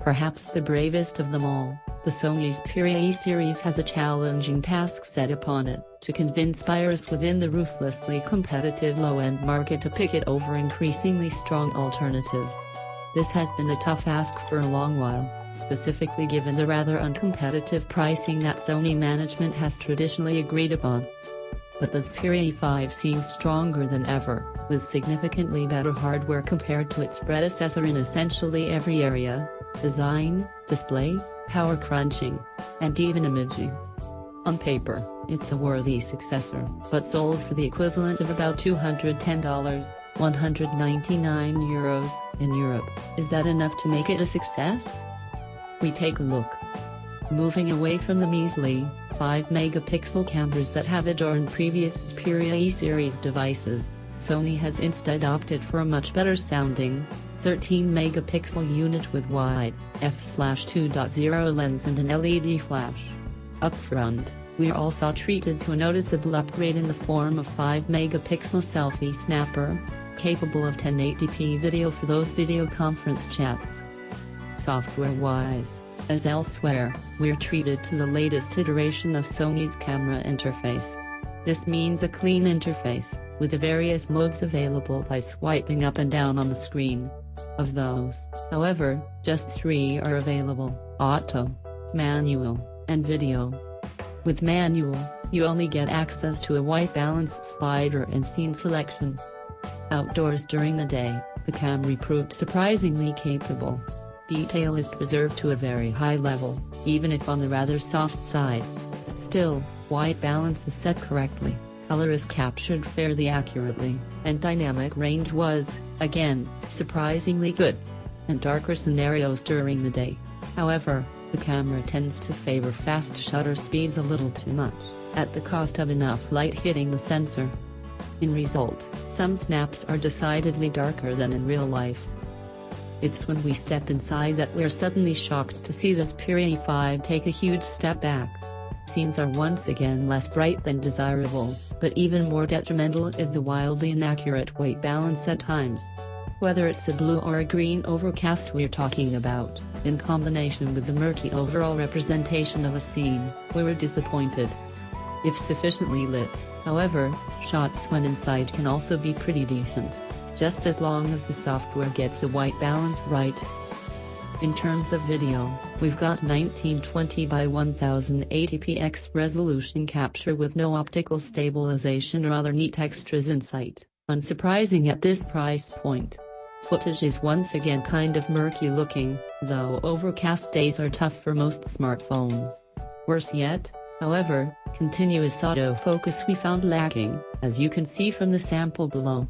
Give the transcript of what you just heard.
Perhaps the bravest of them all, the Sony Xperia E series has a challenging task set upon it, to convince buyers within the ruthlessly competitive low-end market to pick it over increasingly strong alternatives. This has been a tough ask for a long while, specifically given the rather uncompetitive pricing that Sony management has traditionally agreed upon. But the Xperia E5 seems stronger than ever, with significantly better hardware compared to its predecessor in essentially every area: design, display, power crunching, and even imaging. On paper, it's a worthy successor, but sold for the equivalent of about $210, €199 in Europe. Is that enough to make it a success? We take a look. Moving away from the measly 5-megapixel cameras that have adorned previous Xperia E-series devices, Sony has instead opted for a much better sounding 13-megapixel unit with wide f/2.0 lens and an LED flash. Up front, we're also treated to a noticeable upgrade in the form of 5-megapixel selfie snapper, capable of 1080p video for those video conference chats. Software-wise, as elsewhere, we're treated to the latest iteration of Sony's camera interface. This means a clean interface, with the various modes available by swiping up and down on the screen. Of those, however, just 3 are available: auto, manual, and video. With manual, you only get access to a white balance slider and scene selection. Outdoors during the day, the camera proved surprisingly capable. Detail is preserved to a very high level, even if on the rather soft side. Still, white balance is set correctly, color is captured fairly accurately, and dynamic range was, again, surprisingly good. And darker scenarios during the day. However, the camera tends to favor fast shutter speeds a little too much, at the cost of enough light hitting the sensor. In result, some snaps are decidedly darker than in real life. It's when we step inside that we're suddenly shocked to see the Xperia E5 take a huge step back. Scenes are once again less bright than desirable, but even more detrimental is the wildly inaccurate white balance at times. Whether it's a blue or a green overcast we're talking about, in combination with the murky overall representation of a scene, we were disappointed. If sufficiently lit, however, shots when inside can also be pretty decent, just as long as the software gets the white balance right. In terms of video, we've got 1920 by 1080px resolution capture with no optical stabilization or other neat extras in sight, unsurprising at this price point. Footage is once again kind of murky looking, though overcast days are tough for most smartphones. Worse yet, however, continuous autofocus we found lacking, as you can see from the sample below.